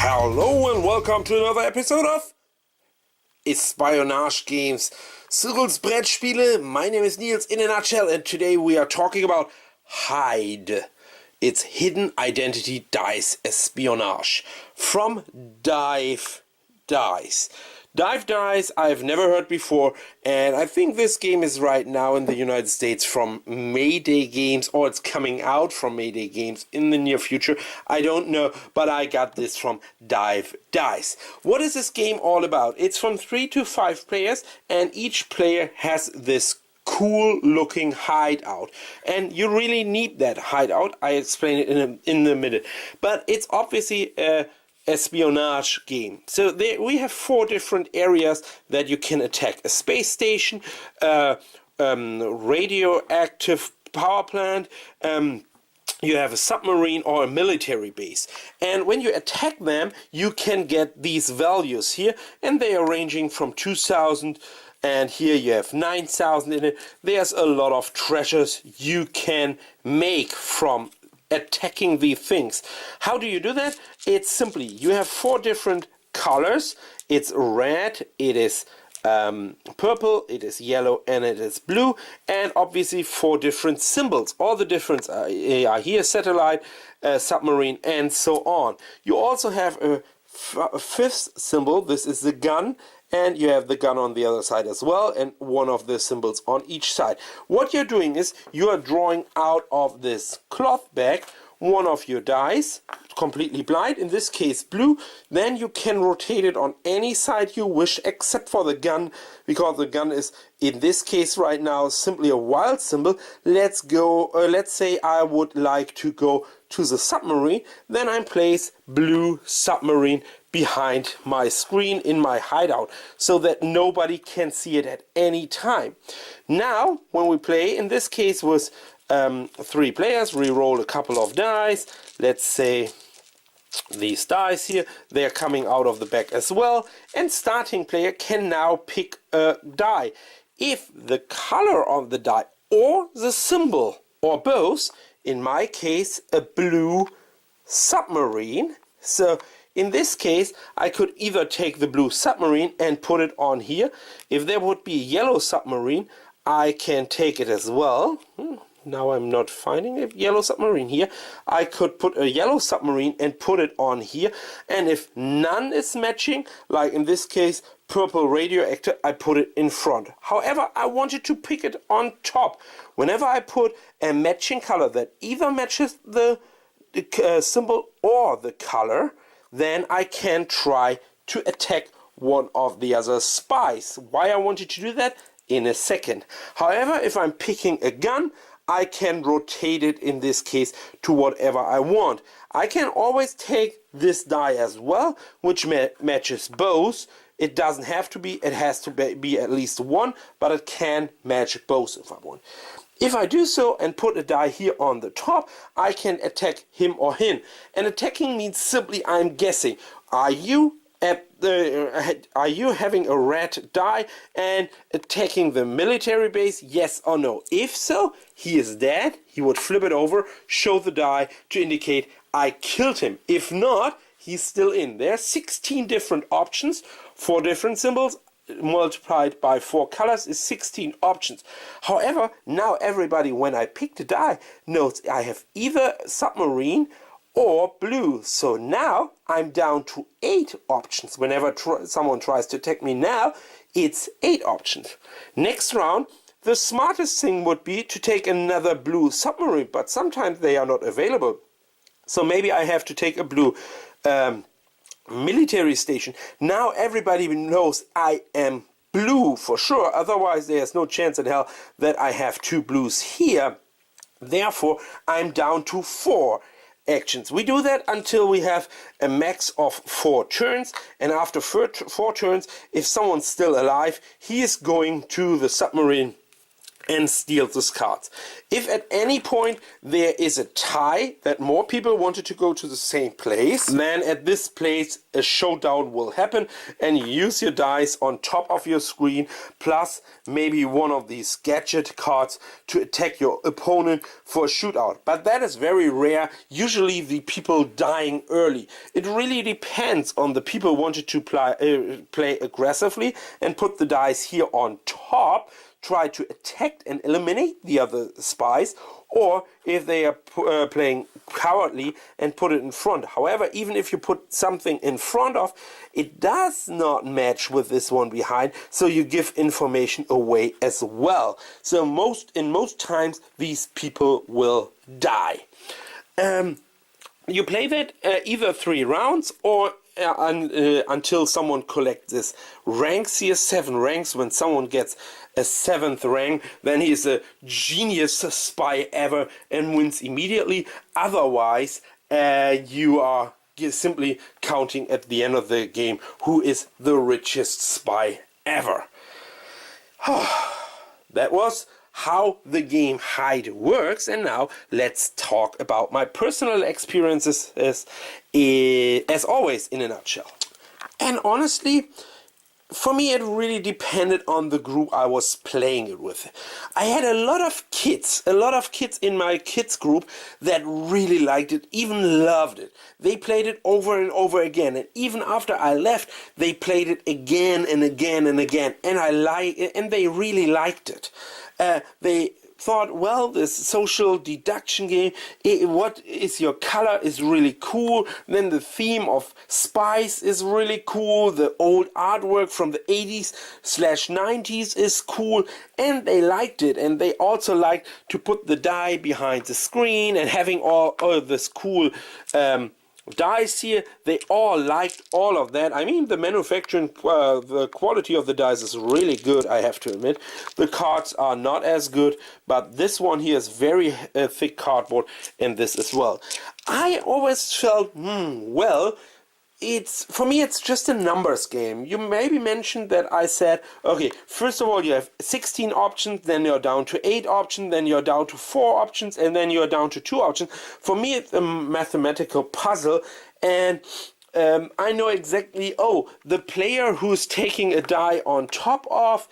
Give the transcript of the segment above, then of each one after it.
Hello and welcome to another episode of Espionage Games. Cyrils Brettspiele, my name is Nils in a nutshell, and today we are talking about H.I.D.E. It's Hidden Identity Dice Espionage from Dive Dice. Dive Dice I've never heard before, and I think this game is right now in the United States from Mayday Games, or it's coming out from Mayday Games in the near future. I don't know, but I got this from Dive Dice. What is this game all about? It's from 3 to 5 players, and each player has this cool looking hideout, and you really need that hideout. I explain it in a minute, but it's obviously a espionage game. So there we have 4 different areas that you can attack: a space station, radioactive power plant, you have a submarine or a military base. And when you attack them, you can get these values here, and they are ranging from 2,000, and here you have 9,000 in it. There's a lot of treasures you can make from attacking these things. How do you do that? It's simply, you have 4 different colors. It's red, it is purple, it is yellow, and it is blue, and obviously 4 different symbols. All the difference are here: satellite, submarine, and so on. You also have a 5th symbol. This is the gun, and you have the gun on the other side as well, and one of the symbols on each side. What you're doing is you are drawing out of this cloth bag one of your dice, completely blind, in this case blue. Then you can rotate it on any side you wish except for the gun, because the gun is in this case right now simply a wild symbol. Let's say I would like to go to the submarine, then I place blue submarine behind my screen in my hideout so that nobody can see it at any time. Now when we play, in this case was 3 players, we roll a couple of dice. Let's say these dice here, they're coming out of the bag as well, and starting player can now pick a die. If the color on the die or the symbol or both, in my case a blue submarine, so in this case I could either take the blue submarine and put it on here. If there would be a yellow submarine, I can take it as well. Now I'm not finding a yellow submarine here. I could put a yellow submarine and put it on here, and if none is matching, like in this case purple radioactive, I put it in front. However, I wanted to pick it on top. Whenever I put a matching color that either matches the symbol or the color, then I can try to attack one of the other spies. Why I wanted to do that? In a second. However, if I'm picking a gun, I can rotate it in this case to whatever I want. I can always take this die as well, which matches both. It doesn't have to be, it has to be at least one, but it can match both if I want. If I do so and put a die here on the top, I can attack him or him. And attacking means simply I'm guessing. Are you having a red die and attacking the military base, yes or no? If so, he is dead. He would flip it over, show the die to indicate I killed him. If not, he's still in. There are 16 different options, 4 different symbols multiplied by 4 colors is 16 options. However, now everybody, when I pick the die, knows I have either submarine or blue. So now I'm down to 8 options. Whenever someone tries to attack me now, it's 8 options. Next round, the smartest thing would be to take another blue submarine, but sometimes they are not available. So maybe I have to take a blue military station. Now everybody knows I am blue for sure, otherwise there's no chance in hell that I have 2 blues here. Therefore, I'm down to 4 actions. We do that until we have a max of 4 turns, and after 4 turns, if someone's still alive, he is going to the submarine and steal these cards. If at any point there is a tie, that more people wanted to go to the same place, then at this place a showdown will happen, and you use your dice on top of your screen plus maybe one of these gadget cards to attack your opponent for a shootout. But that is very rare, usually the people dying early. It really depends on the people wanted to play aggressively and put the dice here on top, try to attack and eliminate the other spies, or if they are playing cowardly and put it in front. However, even if you put something in front of, it does not match with this one behind, so you give information away as well. So in most times these people will die. You play that either 3 rounds or until someone collects this ranks here, 7 ranks. When someone gets a 7th rank, then he is a genius spy ever and wins immediately. Otherwise, you are simply counting at the end of the game who is the richest spy ever. That was how the game H.I.D.E works, and now let's talk about my personal experiences as always in a nutshell. And honestly, for me it really depended on the group I was playing it with. I had a lot of kids in my kids group that really liked it, even loved it. They played it over and over again, and even after I left they played it again and again and again, and they really liked it. They thought, well, this social deduction game, what is your color is really cool. Then the theme of Spies is really cool. The old artwork from the 80s/90s is cool, and they liked it. And they also liked to put the die behind the screen and having all this cool dice here. They all liked all of that. I mean, the manufacturing, the quality of the dice is really good, I have to admit. The cards are not as good, but this one here is very thick cardboard, and this as well. I always felt, well, for me it's just a numbers game. You maybe mentioned that I said, okay, first of all you have 16 options, then you're down to 8 options, then you're down to 4 options, and then you're down to 2 options. For me it's a mathematical puzzle, and I know exactly, the player who's taking a die on top of,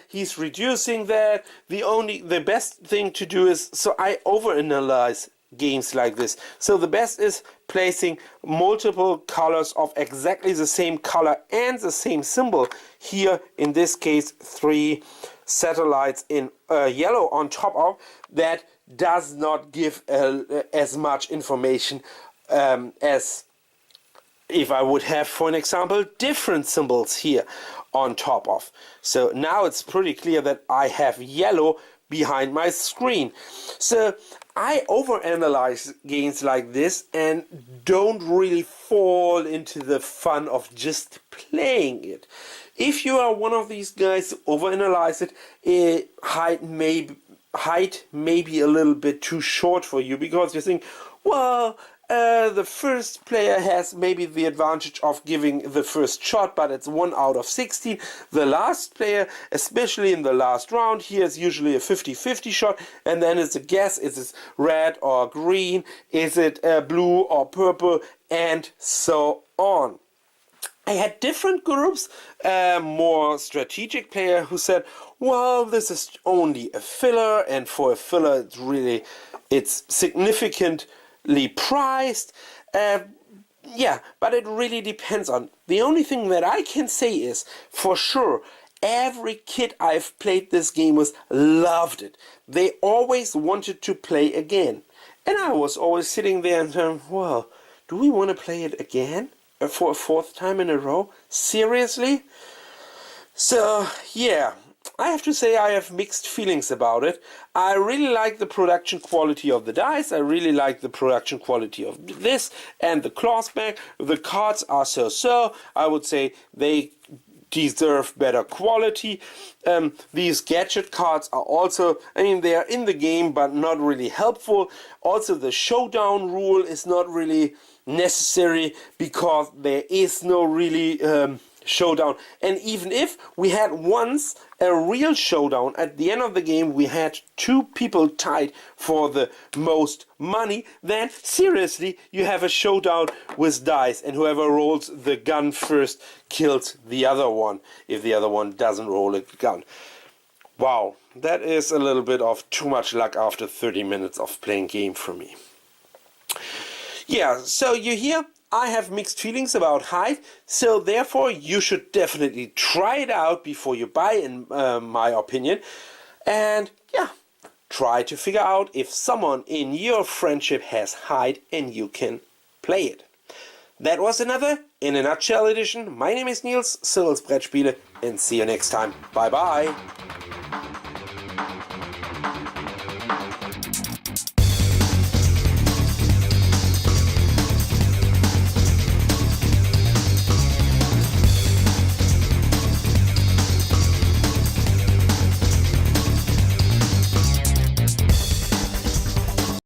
he's reducing that. The best thing to do is, so I overanalyze games like this. So the best is placing multiple colors of exactly the same color and the same symbol. Here in this case 3 satellites in yellow on top of. That does not give as much information as if I would have, for an example, different symbols here on top of. So now it's pretty clear that I have yellow behind my screen. So I overanalyze games like this and don't really fall into the fun of just playing it. If you are one of these guys who overanalyze it, H.I.D.E may be a little bit too short for you, because you think, well, the first player has maybe the advantage of giving the first shot, but it's 1 out of 16. The last player, especially in the last round, here is usually a 50-50 shot, and then it's a guess, is it red or green, is it blue or purple, and so on. I had different groups, more strategic player who said, well, this is only a filler, and for a filler it's significantly priced. Yeah, but it really depends on. The only thing that I can say is, for sure, every kid I've played this game with loved it. They always wanted to play again. And I was always sitting there and saying, well, do we want to play it again? For a 4th time in a row? Seriously? So, yeah. I have to say I have mixed feelings about it. I really like the production quality of the dice. I really like the production quality of this and the cloth bag. The cards are so-so. I would say they deserve better quality. These gadget cards are also, they are in the game but not really helpful. Also, the showdown rule is not really necessary, because there is no really showdown. And even if we had once a real showdown, at the end of the game we had 2 people tied for the most money, then seriously you have a showdown with dice, and whoever rolls the gun first kills the other one if the other one doesn't roll a gun. Wow, that is a little bit of too much luck after 30 minutes of playing game for me. Yeah, so you hear, I have mixed feelings about H.I.D.E, so therefore you should definitely try it out before you buy, in my opinion. And yeah, try to figure out if someone in your friendship has H.I.D.E and you can play it. That was another In a Nutshell edition. My name is Nils, Cyrils Brettspiele, and see you next time. Bye bye.